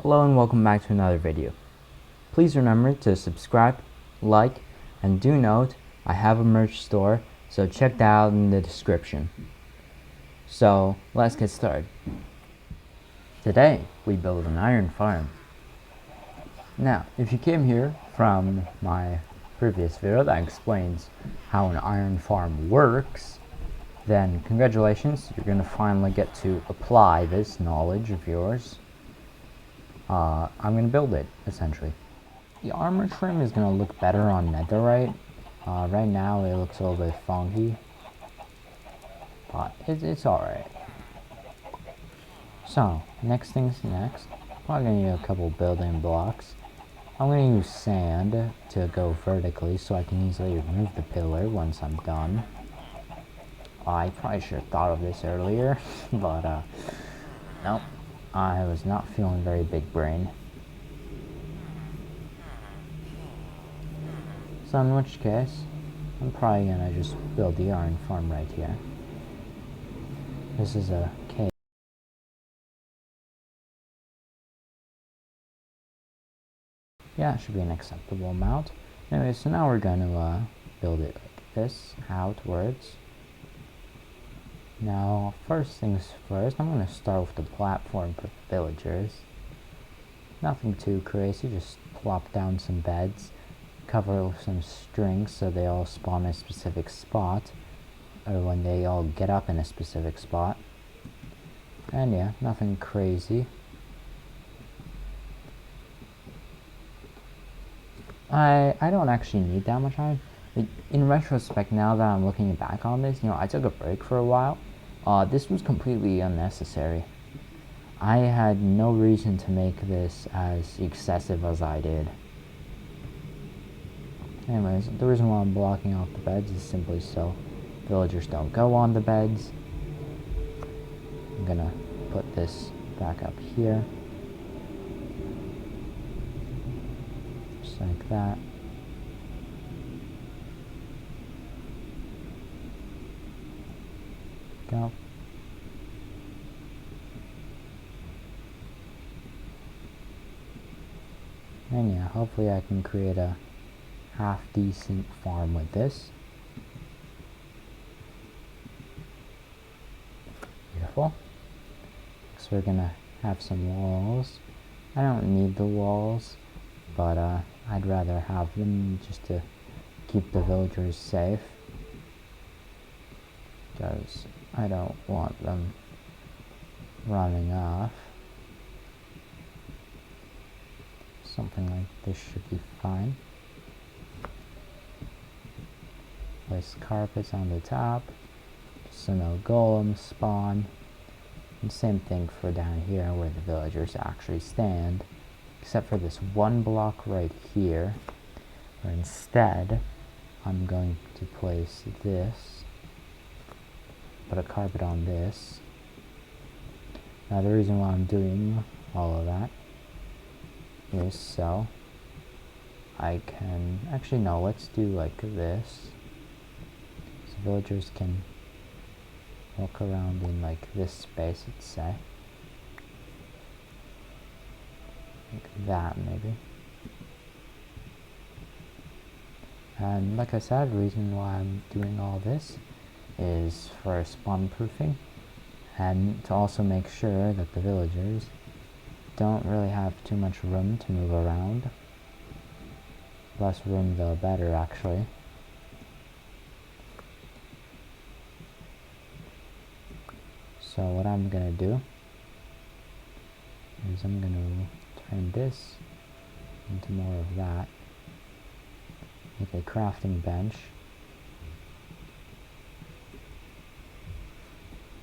Hello and welcome back to another video. Please remember to subscribe, like, and do note I have a merch store, so check that out in the description. So let's get started. Today we build an iron farm. Now if you came here from my previous video that explains how an iron farm works, then congratulations, you're gonna finally get to apply this knowledge of yours. I'm going to build it, essentially. The armor trim is going to look better on netherite. Right now it looks a little bit funky, but it's alright. So, next things next, I'm going to need a couple building blocks. I'm going to use sand to go vertically so I can easily remove the pillar once I'm done. I probably should have thought of this earlier, but nope, I was not feeling very big brain. So in which case, I'm probably gonna just build the iron farm right here. This is a cave. Yeah, it should be an acceptable amount. Anyway, so now we're gonna build it like this, outwards. Now, first things first, I'm gonna start with the platform for the villagers. Nothing too crazy, just plop down some beds, cover it with some strings so they all spawn in a specific spot, or when they all get up in a specific spot. And yeah, nothing crazy. I don't actually need that much iron. In retrospect, now that I'm looking back on this, I took a break for a while. This was completely unnecessary. I had no reason to make this as excessive as I did. Anyways, the reason why I'm blocking off the beds is simply so villagers don't go on the beds. I'm gonna put this back up here. Just like that. Go. And yeah, hopefully I can create a half decent farm with this. Beautiful. So we're gonna have some walls. I don't need the walls, but I'd rather have them just to keep the villagers safe, because I don't want them running off. Something like this should be fine. Place carpets on the top so no golems spawn. And same thing for down here where the villagers actually stand, except for this one block right here, where instead I'm going to place this, put a carpet on this. Now the reason why I'm doing all of that is so I can, actually no, let's do like this, so villagers can walk around in like this space, let's say. Like that, maybe. And like I said, the reason why I'm doing all this is for spawn proofing, and to also make sure that the villagers don't really have too much room to move around. Less room the better, actually. So what I'm gonna do is I'm gonna turn this into more of that. Make a crafting bench.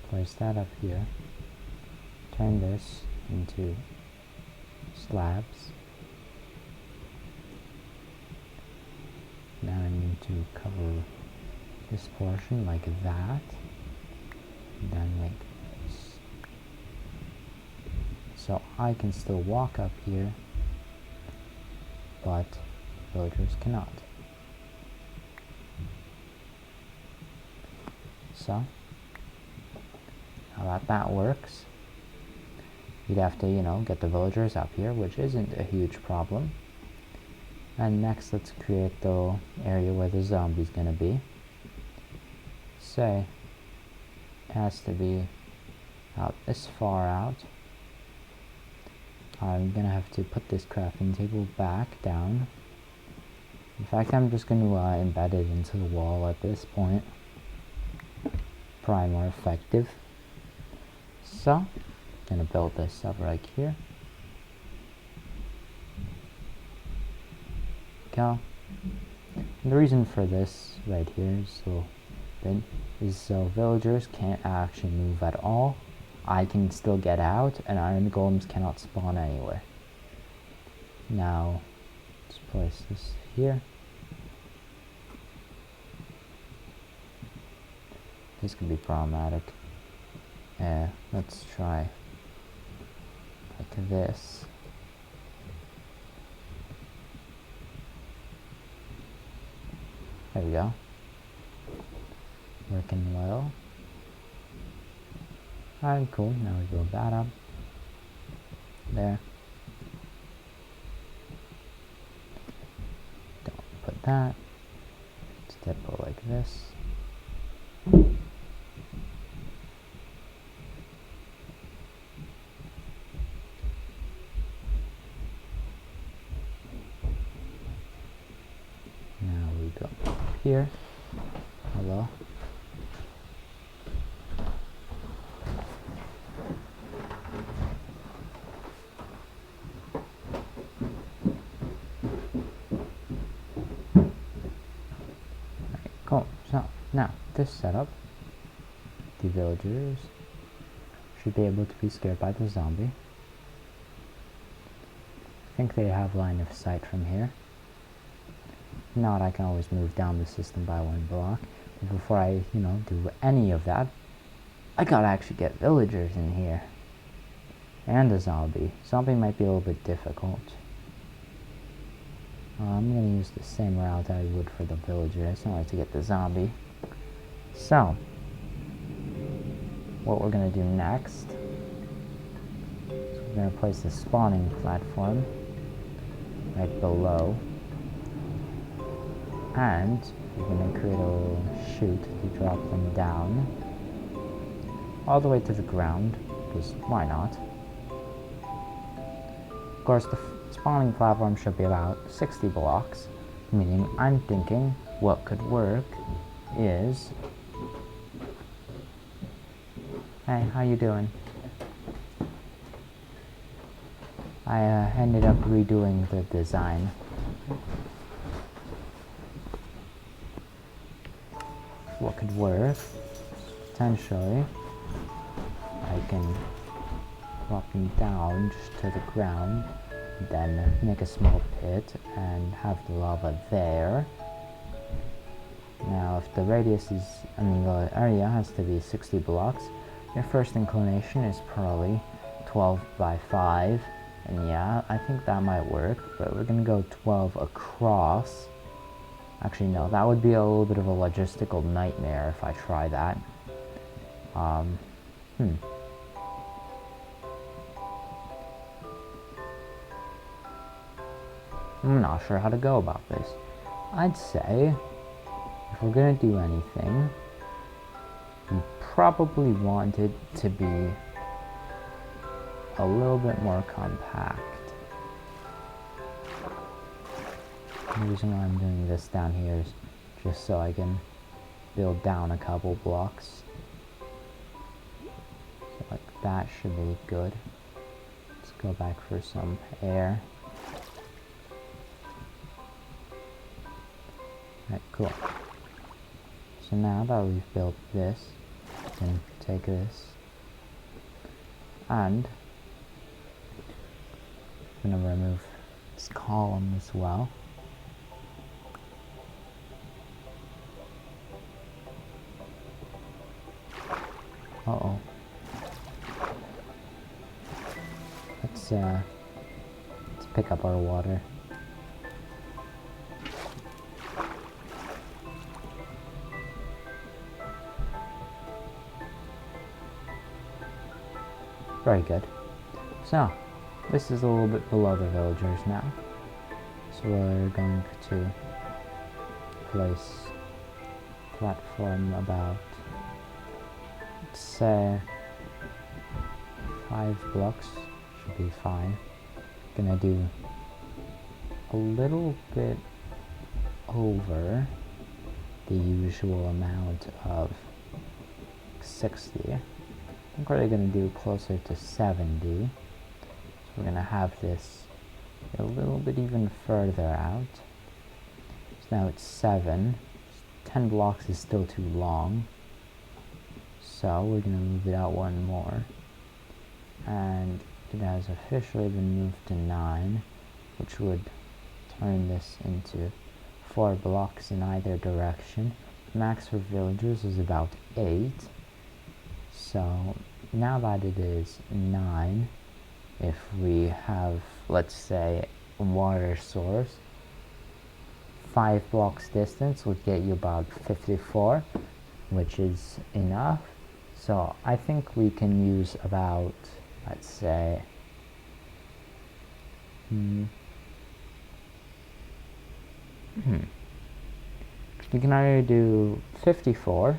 Place that up here. Turn this into slabs. Now I need to cover this portion like that. And then like this. So I can still walk up here, but villagers cannot. So now that works, You'd have to, get the villagers up here, which isn't a huge problem. And next, let's create the area where the zombie's gonna be. Say, it has to be out this far out. I'm gonna have to put this crafting table back down. In fact, I'm just gonna embed it into the wall at this point. Probably more effective. So, gonna build this up right here. Go. And the reason for this right here is so villagers can't actually move at all. I can still get out, and iron golems cannot spawn anywhere. Now, let's place this here. This could be problematic. Let's try like this. There we go. Working well. Alright, cool. Now we build that up. There. Don't put that. Instead put like this. Now we go up here. Hello. Cool. So now this setup, the villagers should be able to be scared by the zombie. I think they have line of sight from here. If not, I can always move down the system by 1 block. But before I, do any of that, I gotta actually get villagers in here. And a zombie. Zombie might be a little bit difficult. I'm going to use the same route I would for the villagers in order to get the zombie. So, what we're going to do next is we're going to place the spawning platform right below. And we're going to create a little chute to drop them down all the way to the ground, because why not? Of course, the spawning platform should be about 60 blocks, meaning I'm thinking what could work is... Hey, how you doing? I ended up redoing the design. What could work? Potentially, I can drop them down just to the ground, then make a small pit and have the lava there. Now if the radius is, the area has to be 60 blocks, your first inclination is probably 12 by 5, and yeah, I think that might work, but we're gonna go 12 across. Actually no, that would be a little bit of a logistical nightmare if I try that. I'm not sure how to go about this. I'd say, if we're gonna do anything, we probably want it to be a little bit more compact. The reason why I'm doing this down here is just so I can build down a couple blocks. So like that should be good. Let's go back for some air. Alright, cool. So now that we've built this, we can take this and I'm going to remove this column as well. Uh-oh. Let's pick up our water. Very good. So, this is a little bit below the villagers now. So we're going to place platform about, let's say, 5 blocks should be fine. Gonna do a little bit over the usual amount of 60. I think we're gonna do closer to 70. So we're gonna have this a little bit even further out. So now it's 7. 10 blocks is still too long. So we're gonna move it out one more. And it has officially been moved to 9, which would turn this into 4 blocks in either direction. Max for villagers is about 8. So now that it is 9, if we have, let's say, a water source, 5 blocks distance would get you about 54, which is enough. So I think we can use about, let's say, we can either do 54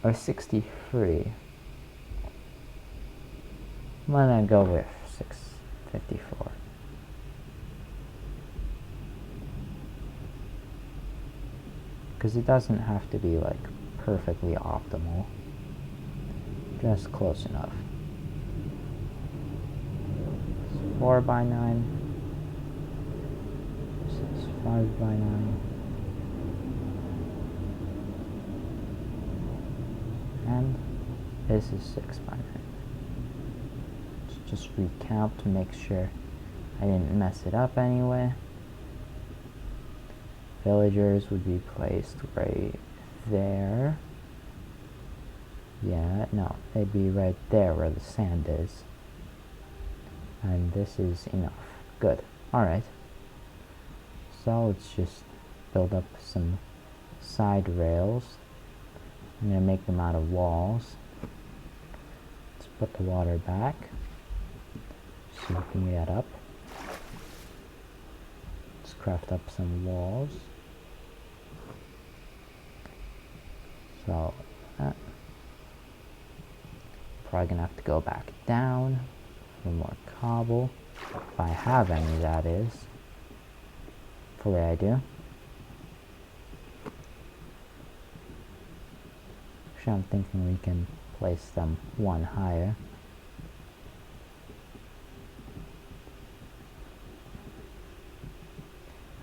or 63. I'm gonna go with 654. Because it doesn't have to be like perfectly optimal, just close enough. 4 by 9, this is 5 by 9, and this is 6 by 9. Let's just recount to make sure I didn't mess it up anyway. Villagers would be placed right there. Yeah, no, they'd be right there where the sand is. And this is enough. Good. Alright. So let's just build up some side rails. I'm going to make them out of walls. Let's put the water back. Soaking that up. Let's craft up some walls. So, probably going to have to go back down for more cobble. If I have any, that is. Hopefully I do. Actually, I'm thinking we can place them one higher.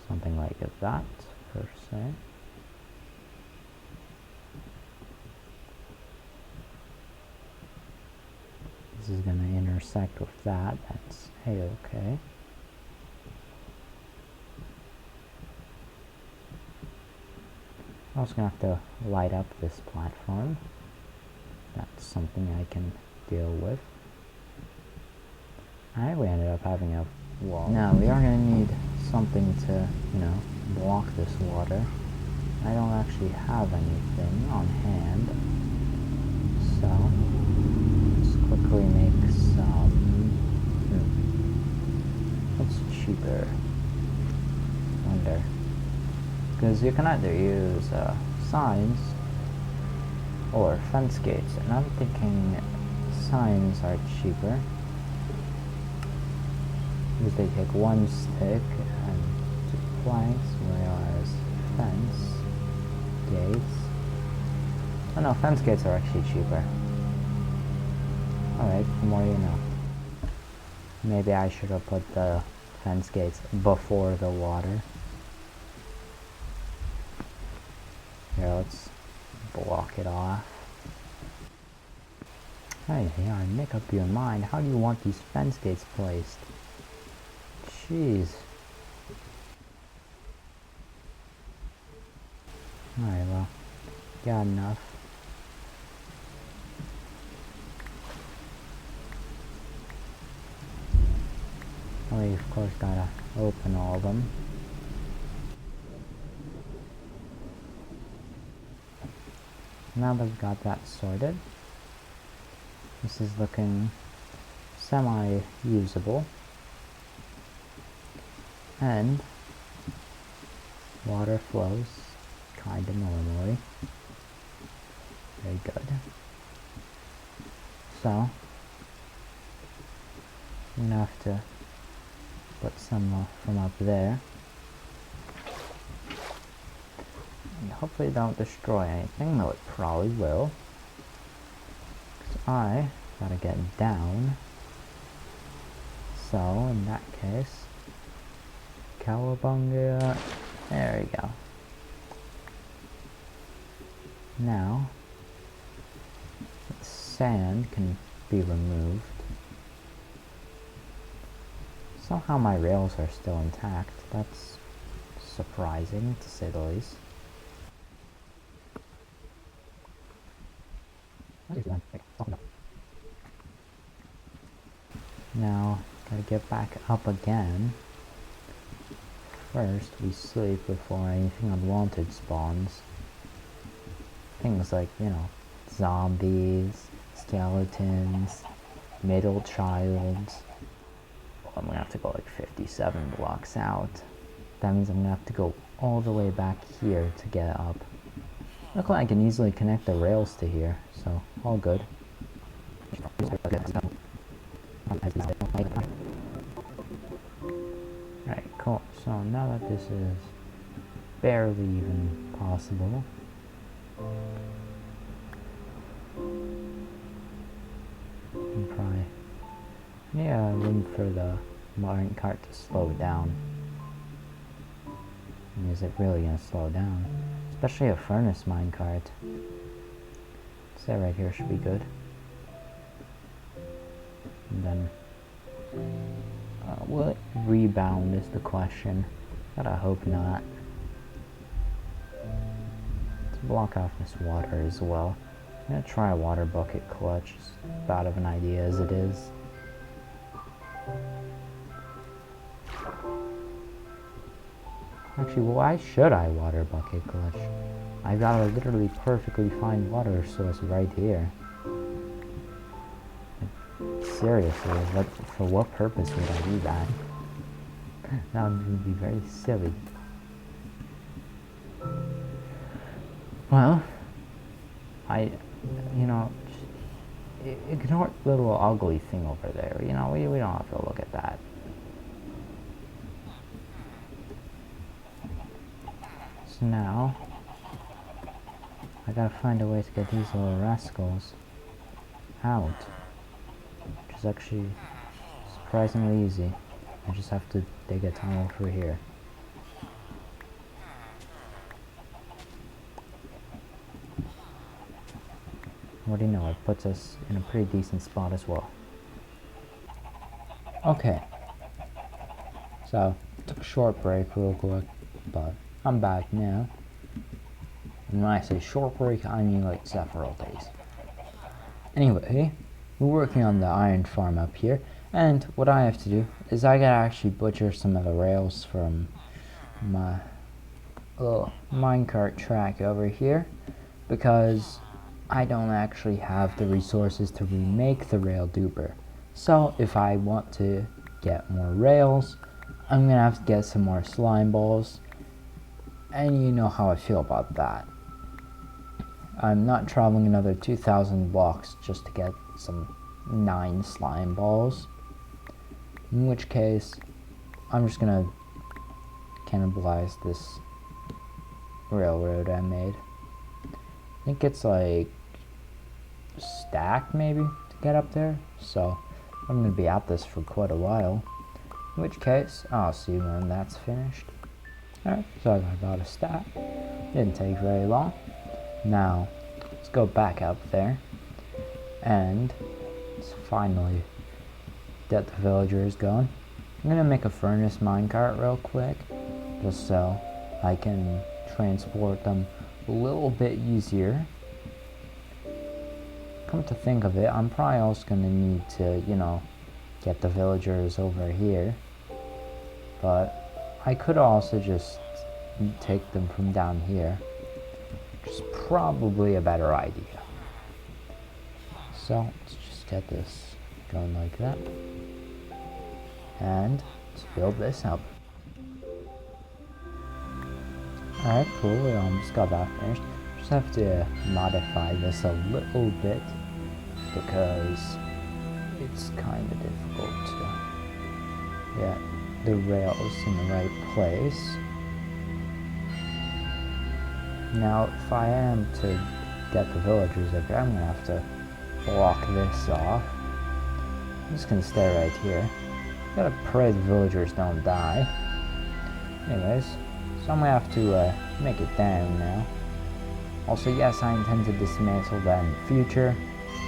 Something like that, per se. This is going to intersect with that. That's A-okay. I'm also going to have to light up this platform. That's something I can deal with. Alright, we ended up having a wall. Now, we are going to need something to, block this water. I don't actually have anything on hand. So, let's quickly make some... What's cheaper? Wonder. Because you can either use signs or fence gates, and I'm thinking signs are cheaper. Because they take 1 stick and 2 planks, whereas fence gates... Oh no, fence gates are actually cheaper. Alright, the more you know. Maybe I should have put the fence gates before the water. Here, let's block it off. Hey, make up your mind. How do you want these fence gates placed? Jeez. Alright, well, got enough. We of course gotta open all of them. Now that we've got that sorted, this is looking semi-usable, and water flows kind of normally. Very good. So I'm gonna have to put some from up there, and hopefully it don't destroy anything, though it probably will, because I gotta get down. So in that case, cowabunga, there we go. Now the sand can be removed. Somehow my rails are still intact. That's surprising, to say the least. Now, gotta get back up again. First, we sleep before anything unwanted spawns. Things like, you know, zombies, skeletons, middle childs. Well, I'm gonna have to go like 57 blocks out. That means I'm gonna have to go all the way back here to get up. Look like I can easily connect the rails to here, so all good. Alright, cool. So now that this is barely even possible, and probably, yeah, room for the minecart to slow down. And is it really gonna slow down? Especially a furnace minecart. Say right here should be good. And then, will it rebound is the question. But I hope not. Let's block off this water as well. I'm gonna try a water bucket clutch. It's bad of an idea as it is. Actually, why should I water bucket clutch? I got a literally perfectly fine water source right here. Seriously, for what purpose would I do that? That would be very silly. Well, you know, ignore the little ugly thing over there. You know, we don't have to look at that. So now, I gotta find a way to get these little rascals out. Which is actually surprisingly easy. I just have to dig a tunnel through here. What do you know, it puts us in a pretty decent spot as well. Okay. So, took a short break real quick, but I'm back now. And when I say short break, I mean like several days. Anyway, we're working on the iron farm up here, and what I have to do is I gotta actually butcher some of the rails from my little minecart track over here, because I don't actually have the resources to remake the rail duper. So if I want to get more rails, I'm gonna have to get some more slime balls, and you know how I feel about that. I'm not traveling another 2,000 blocks just to get some 9 slime balls, in which case I'm just gonna cannibalize this railroad I made. I think it's like stack maybe to get up there, so I'm gonna be at this for quite a while, in which case I'll see when that's finished. Alright, so I got about a stack. Didn't take very long. Now let's go back up there and let's finally get the villagers going. I'm gonna make a furnace minecart real quick just so I can transport them a little bit easier. Come to think of it, I'm probably also gonna need to, you know, get the villagers over here, but I could also just take them from down here, which is probably a better idea. So let's just get this going like that. And let's build this up. Alright, cool, we almost got that finished. Just have to modify this a little bit because it's kind of difficult to get the rails in the right place. Now, if I am to get the villagers up here, I'm gonna have to block this off. I'm just gonna stay right here. Gotta pray the villagers don't die. Anyways, so I'm gonna have to make it down now. Also, yes, I intend to dismantle that in the future.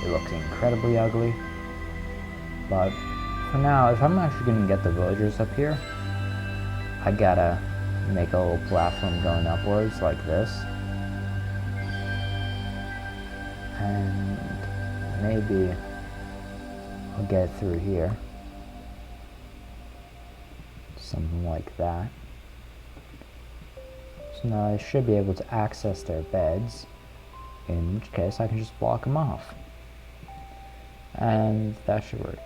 It looks incredibly ugly. But for now, if I'm actually gonna get the villagers up here, I gotta make a little platform going upwards like this. And maybe I'll get through here. Something like that. So now I should be able to access their beds, in which case I can just block them off. And that should work.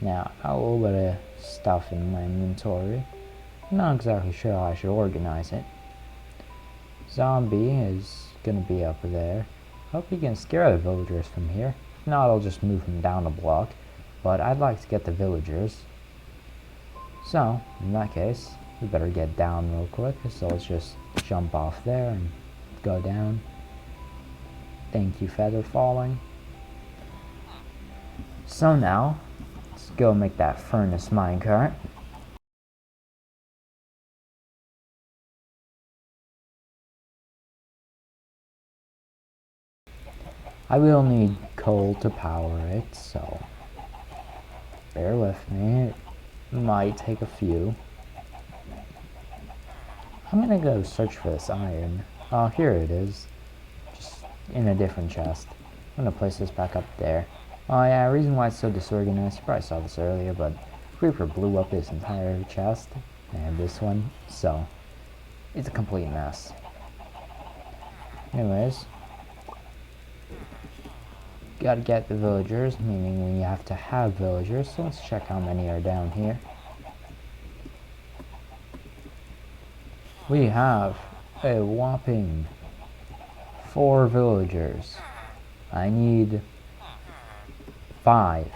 Now, I have a little bit of stuff in my inventory. I'm not exactly sure how I should organize it. Zombie is gonna be up there. Hope he can scare the villagers from here. If not, I'll just move him down a block. But I'd like to get the villagers. So, in that case, we better get down real quick. So let's just jump off there and go down. Thank you, feather falling. So now, let's go make that furnace minecart. I will need coal to power it, so bear with me. It might take a few. I'm gonna go search for this iron. Oh, here it is. Just in a different chest. I'm gonna place this back up there. Oh yeah, the reason why it's so disorganized, you probably saw this earlier, but Creeper blew up this entire chest, and this one, so it's a complete mess. Anyways, gotta get the villagers, meaning we have to have villagers, so let's check how many are down here. We have a whopping 4 villagers. I need 5.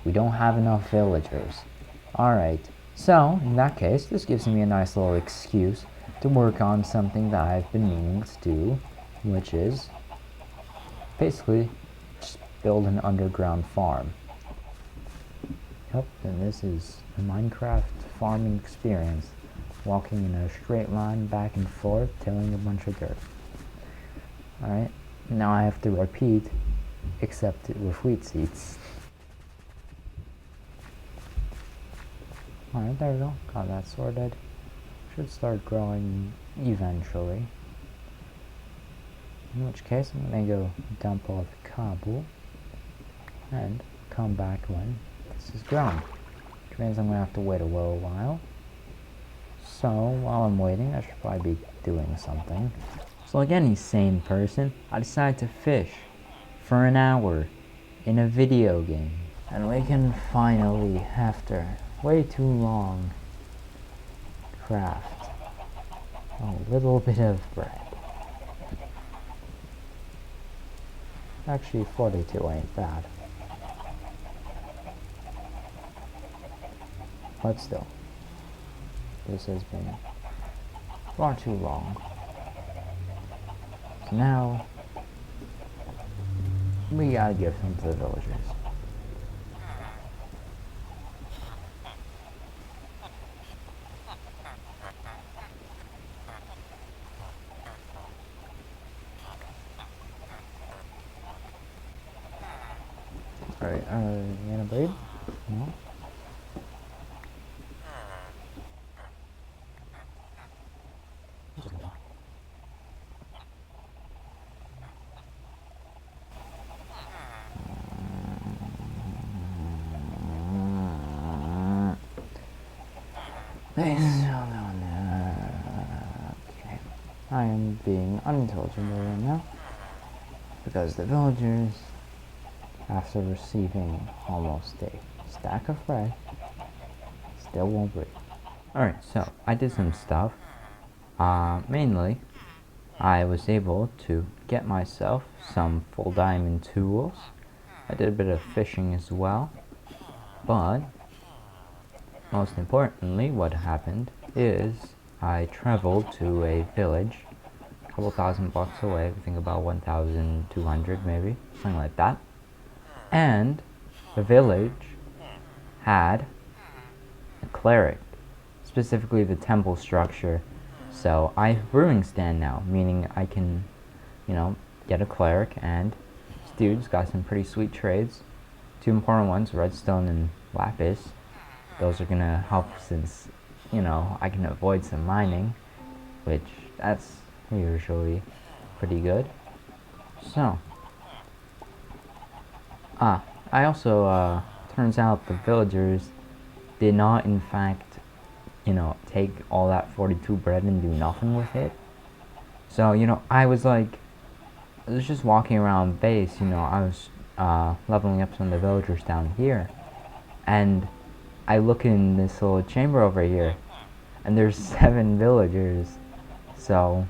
We don't have enough villagers. Alright, so in that case, this gives me a nice little excuse to work on something that I've been meaning to do, which is basically just build an underground farm. Yep, and this is a Minecraft farming experience. Walking in a straight line back and forth, tilling a bunch of dirt. Alright, now I have to repeat, except with wheat seeds. Alright, there we go. Got that sorted. Should start growing eventually. In which case, I'm gonna go dump all the cobble and come back when this is grown. Which means I'm gonna have to wait a little while. So, while I'm waiting, I should probably be doing something. So like any sane person, I decided to fish for an hour in a video game. And we can finally, after way too long, craft a little bit of bread. Actually, 42 ain't bad. But still. This has been far too long. So now, we gotta give some to the villagers. Alright, you gonna breed? No? Ladies and gentlemen, okay. I am being unintelligent right now. because the villagers, after receiving almost a stack of bread, still won't breathe. Alright, so I did some stuff. Mainly, I was able to get myself some full diamond tools. I did a bit of fishing as well. But, most importantly, what happened is I traveled to a village a couple thousand blocks away, I think about 1,200 maybe, something like that. And the village had a cleric, specifically the temple structure. So I have brewing stand now, meaning I can, get a cleric, and this dude's got some pretty sweet trades. Two important ones, redstone and lapis. Those are gonna help since, I can avoid some mining, which that's usually pretty good. So, I also, turns out the villagers did not in fact, take all that 42 bread and do nothing with it. So, I was just walking around base, I was, leveling up some of the villagers down here, and I look in this little chamber over here, and there's 7 villagers. So,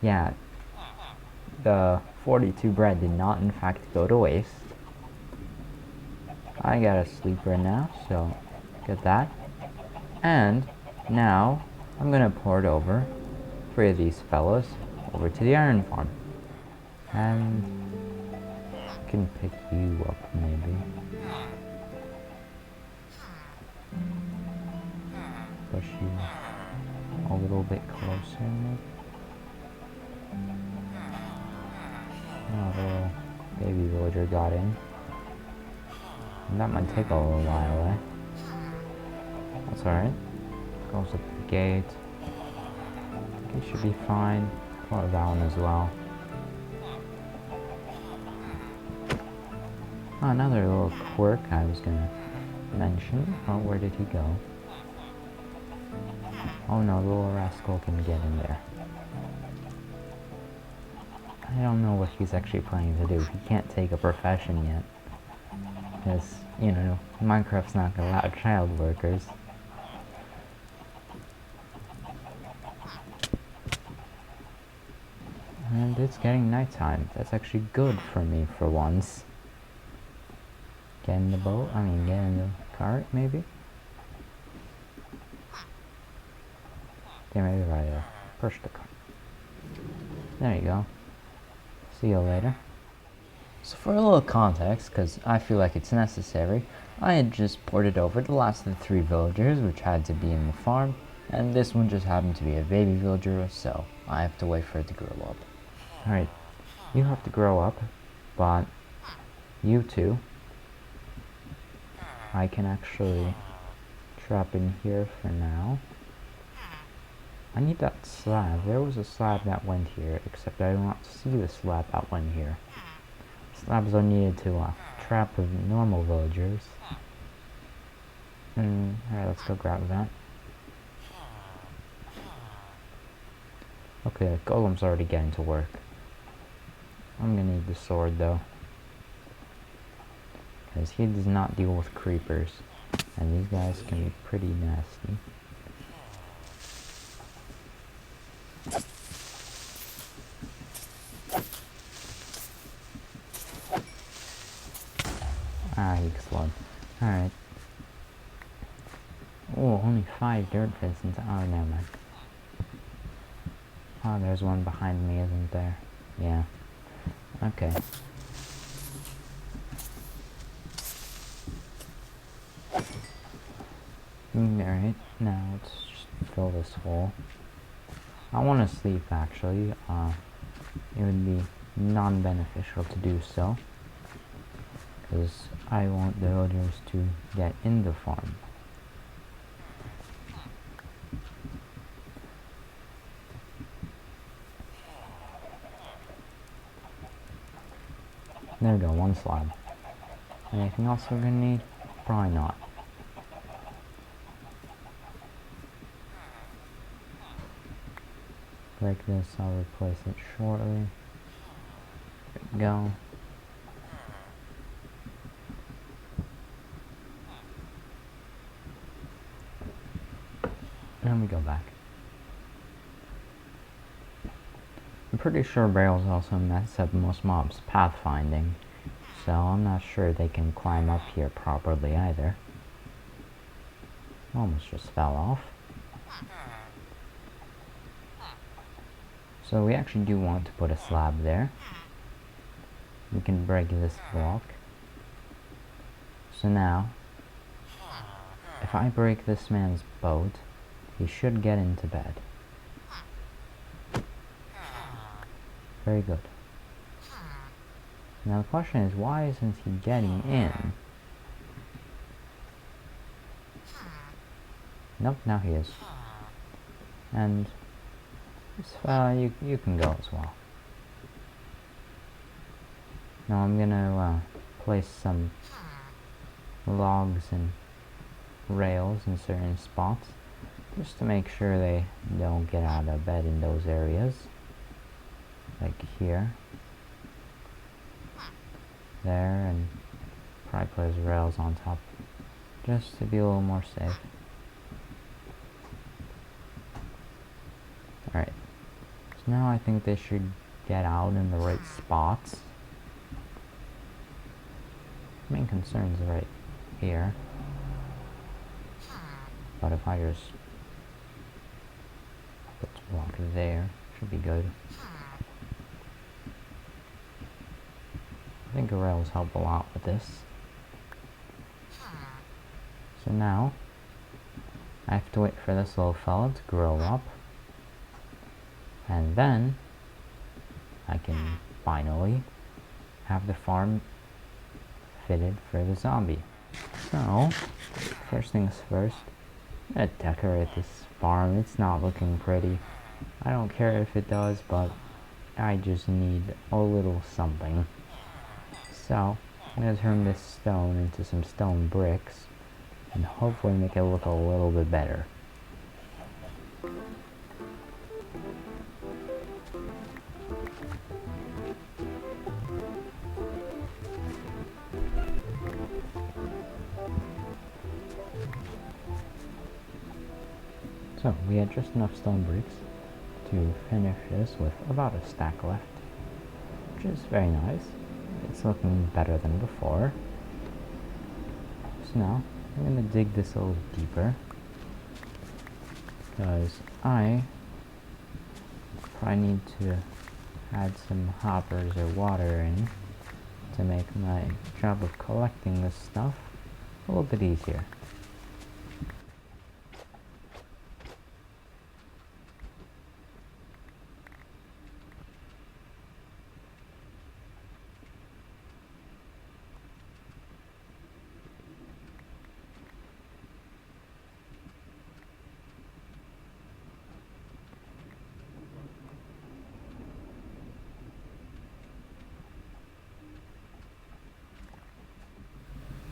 yeah, the 42 bread did not in fact go to waste. I got a sleeper now, so get that. And now I'm gonna port over 3 of these fellas over to the iron farm. And I can pick you up maybe. Push you a little bit closer maybe. Oh, the little baby villager got in. And that might take a little while, eh? That's alright. Goes up the gate. It should be fine. Or that one as well. Oh, another little quirk I was gonna mention. Oh, where did he go? Oh no, the little rascal can get in there. I don't know what he's actually planning to do. He can't take a profession yet. Because, Minecraft's not gonna allow child workers. And it's getting nighttime. That's actually good for me for once. Get in the boat? Get in the cart, maybe? Yeah, maybe right there. Push the cart. There you go. See you later. So for a little context, because I feel like it's necessary, I had just ported over the last of the 3 villagers, which had to be in the farm, and this one just happened to be a baby villager, so I have to wait for it to grow up. Alright, you have to grow up, but you two, I can actually trap in here for now. I need that slab. There was a slab that went here, except I do not see the slab that went here. Slabs are needed to trap with normal villagers. Alright, let's go grab that. Okay, the golem's already getting to work. I'm gonna need the sword though, because he does not deal with creepers, and these guys can be pretty nasty. He exploded. Alright. Oh, only 5 dirt pistons. Oh, never mind. Oh, there's one behind me, isn't there? Yeah. Okay. Alright, now let's just fill this hole. I want to sleep, actually. It would be non-beneficial to do so, because I want the villagers to get in the farm. There we go, 1 slab. Anything else we're gonna need? Probably not. Break this, I'll replace it shortly. go. And then we go back. I'm pretty sure Rails also mess up most mobs' pathfinding, so I'm not sure they can climb up here properly either. Almost just fell off. So we actually do want to put a slab there. We can break this block. So now, if I break this man's boat, he should get into bed. Very good. Now the question is, why isn't he getting in? Nope, now he is. And you can go as well. Now I'm gonna place some logs and rails in certain spots, just to make sure they don't get out of bed in those areas. Like here. There, and probably put his rails on top, just to be a little more safe. Alright, so now I think they should get out in the right spots. Main concern is right here, but if I just put the block there, should be good. I think the rails help a lot with this. So now, I have to wait for this little fella to grow up, and then I can finally have the farm fitted for the zombie. So, first things first, I'm gonna decorate this farm. It's not looking pretty. I don't care if it does, but I just need a little something. So, I'm gonna turn this stone into some stone bricks, and hopefully make it look a little bit better. So, we had just enough stone bricks to finish this with about a stack left, which is very nice. It's looking better than before. So now, I'm going to dig this a little deeper, because I probably need to add some hoppers or water in to make my job of collecting this stuff a little bit easier.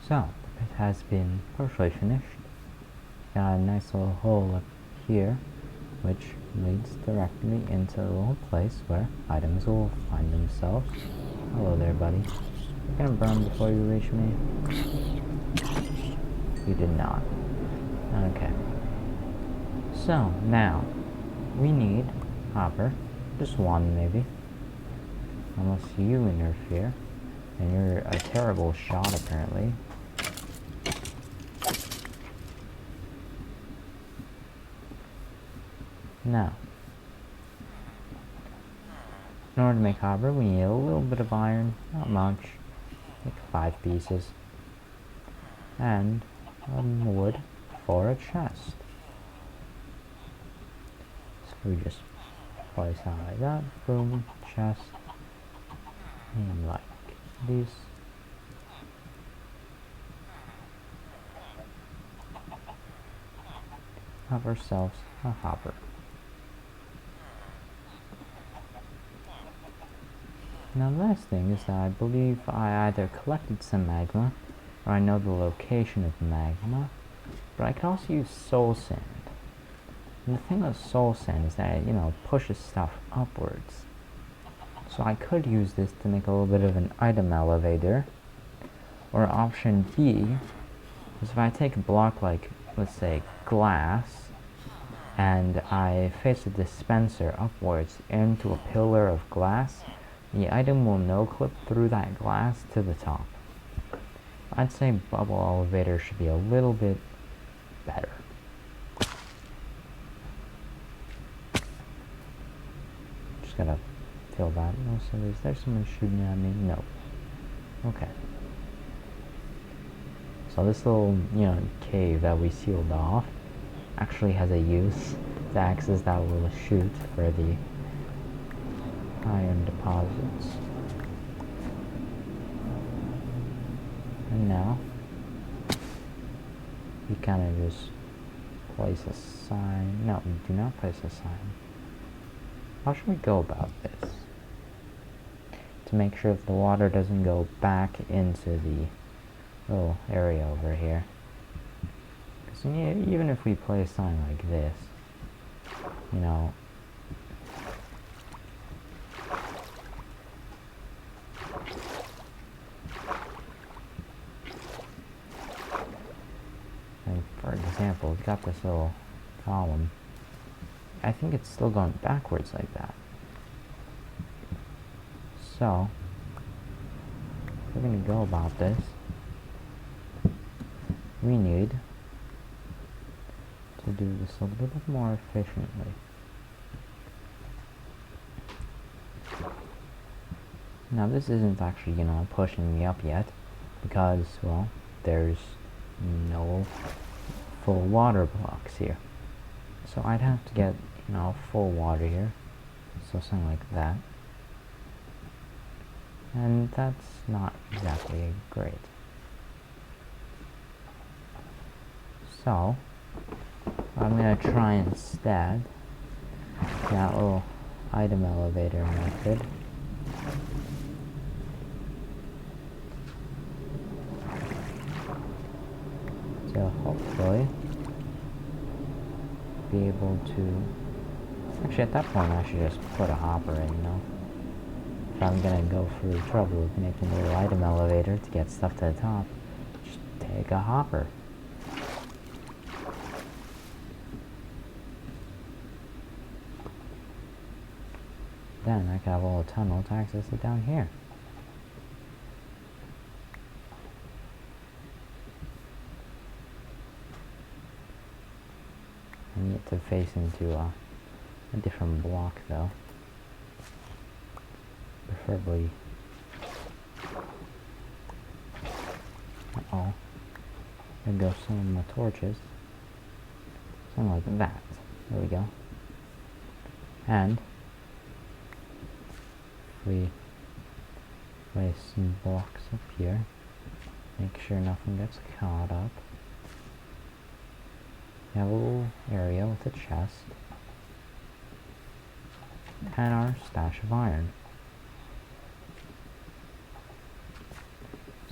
So, it has been partially finished. Got a nice little hole up here, which leads directly into a little place where items will find themselves. Hello there, buddy. You're gonna burn before you reach me? You did not. Okay. So, now, we need Hopper. Just one, maybe. Unless you interfere. And you're a terrible shot, apparently. Now, in order to make Hopper, we need a little bit of iron, not much, like 5 pieces, and wood for a chest. So we just place out like that, boom, chest, and like this. Have ourselves a hopper. Now the last thing is that I believe I either collected some magma, or I know the location of magma, but I can also use soul sand. And the thing with soul sand is that it, pushes stuff upwards. So I could use this to make a little bit of an item elevator. Or option B is if I take a block like, let's say, glass, and I face a dispenser upwards into a pillar of glass, the item will no-clip through that glass to the top. I'd say bubble elevator should be a little bit better. Just gotta fill that. No, so is there someone shooting at me? No. Okay. So this little, cave that we sealed off actually has a use to access that little chute for the iron deposits. And now we kind of just place a sign. No, we do not place a sign. How should we go about this? To make sure that the water doesn't go back into the little area over here. Because even if we play a sign like this, and for example, we've got this little column. I think it's still going backwards like that. So, we're going to go about this. We need to do this a little bit more efficiently. Now this isn't actually, pushing me up yet, because, well, there's no full water blocks here. So I'd have to get, full water here. So something like that. And that's not exactly great. So, I'm going to try instead that little item elevator method. To hopefully be able to... Actually, at that point, I should just put a hopper in, If I'm going to go through the trouble of making a little item elevator to get stuff to the top, just take a hopper. Then I could have a little tunnel to access it down here. I need to face into a different block though. Preferably... Uh-oh. There goes some of my torches. Something like that. There we go. And we place some blocks up here. Make sure nothing gets caught up. We have a little area with a chest. And our stash of iron.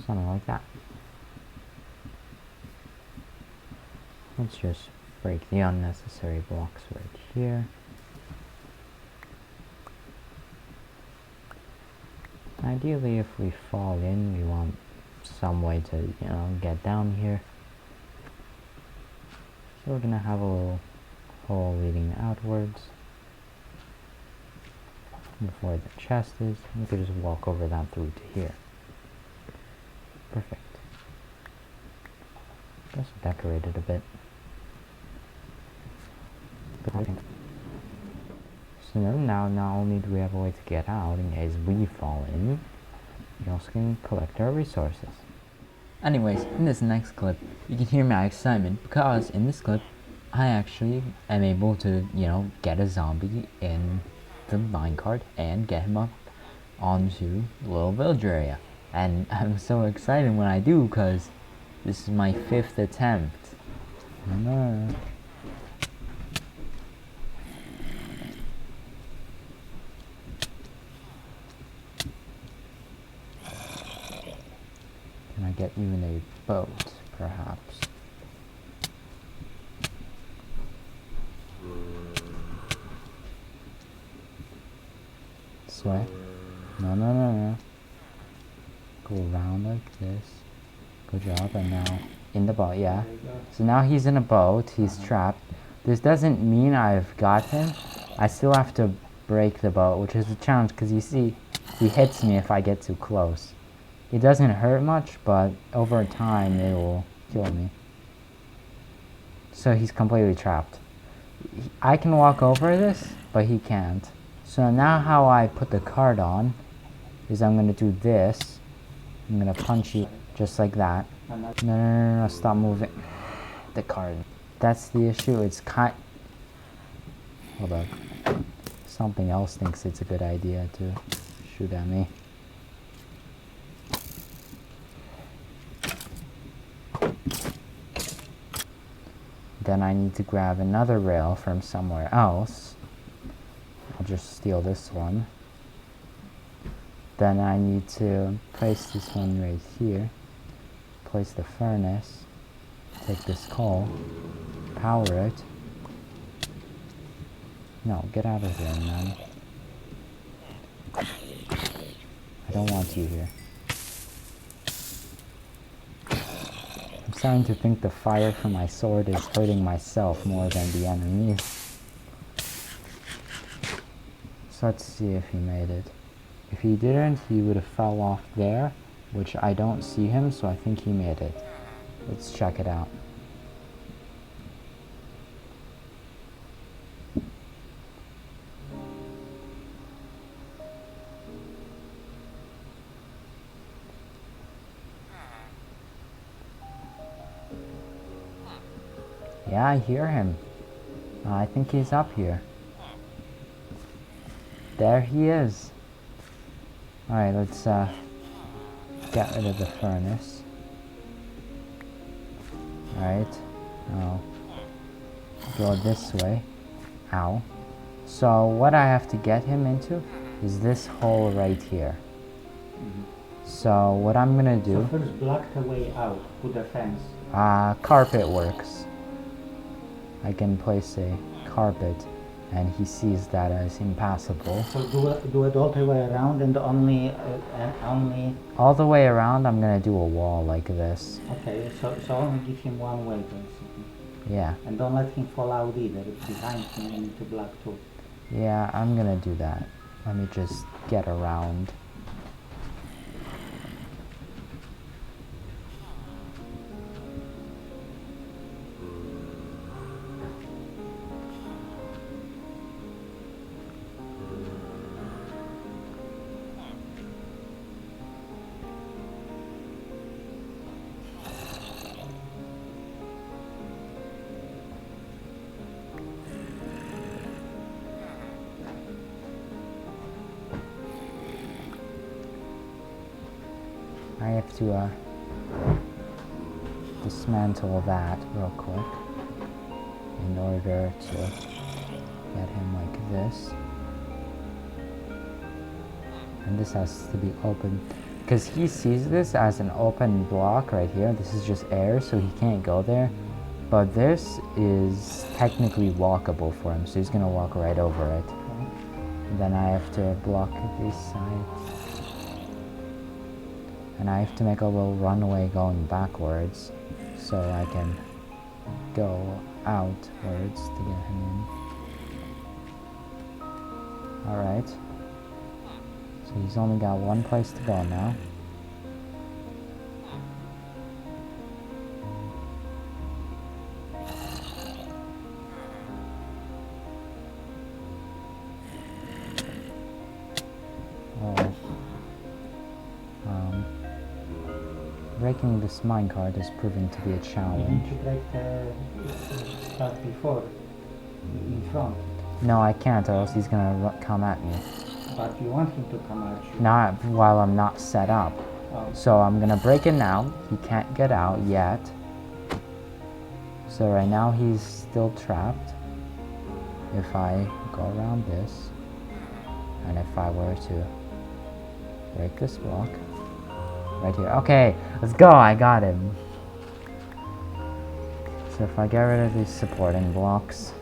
Something like that. Let's just break the unnecessary blocks right here. Ideally, if we fall in, we want some way to, get down here. So we're gonna have a little hole leading outwards before the chest is. We could just walk over that through to here. Perfect. Just decorate it a bit. So now not only do we have a way to get out in case we fall in, we also can collect our resources. Anyways, in this next clip, you can hear my excitement because in this clip, I actually am able to, get a zombie in the minecart and get him up onto the little villager area. And I'm so excited when I do because this is my 5th attempt. No. Can I get you in a boat, perhaps? This way. No, no, no, no. Go around like this. Good job. And now in the boat, yeah. So now he's in a boat. He's trapped. This doesn't mean I've got him. I still have to break the boat, which is a challenge because you see, he hits me if I get too close. It doesn't hurt much, but over time it will kill me. So he's completely trapped. I can walk over this, but he can't. So now how I put the card on is I'm going to do this. I'm going to punch you just like that. No, stop moving the card. That's the issue. It's hold up. Something else thinks it's a good idea to shoot at me. Then I need to grab another rail from somewhere else. I'll just steal this one. Then I need to place this one right here. Place the furnace. Take this coal. Power it. No, get out of there, man. I don't want you here. I'm starting to think the fire from my sword is hurting myself more than the enemies. So let's see if he made it. If he didn't, he would have fell off there, which I don't see him, so I think he made it. Let's check it out. Yeah, I hear him. I think he's up here. There he is. Alright, let's get rid of the furnace. Alright. I'll go this way. Ow. So what I have to get him into is this hole right here. So what I'm gonna do... So first block the way out, put a fence. Carpet works. I can place a carpet and he sees that as impassable. So do it all the way around and only... All the way around I'm gonna do a wall like this. Okay, so only give him one way basically. Yeah. And don't let him fall out either. It's behind him, you need to block too. Yeah, I'm gonna do that. Let me just get around. I have to dismantle that real quick in order to get him like this. And this has to be open because he sees this as an open block right here. This is just air, so he can't go there. But this is technically walkable for him, so he's gonna walk right over it. And then I have to block these sides. And I have to make a little runway going backwards so I can go outwards to get him in. Alright. So he's only got one place to go now. Breaking this minecart is proving to be a challenge. You need to break the stuff before, in front. No, I can't, or else he's gonna come at me. But you want him to come at you. Not while I'm not set up. Oh. So I'm gonna break it now. He can't get out yet. So right now he's still trapped. If I go around this, and if I were to break this block, right here. Okay, let's go, I got him. So if I get rid of these supporting blocks,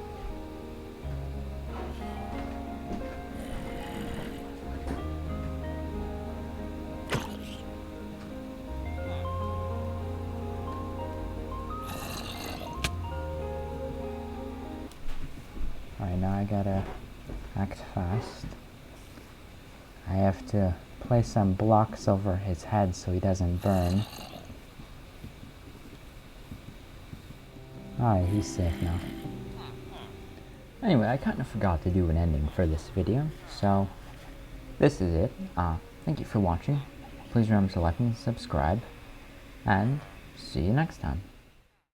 Alright, now I gotta act fast. I have to place some blocks over his head so he doesn't burn. Alright, he's safe now. Anyway, I kind of forgot to do an ending for this video, so this is it. Thank you for watching. Please remember to like and subscribe, and see you next time.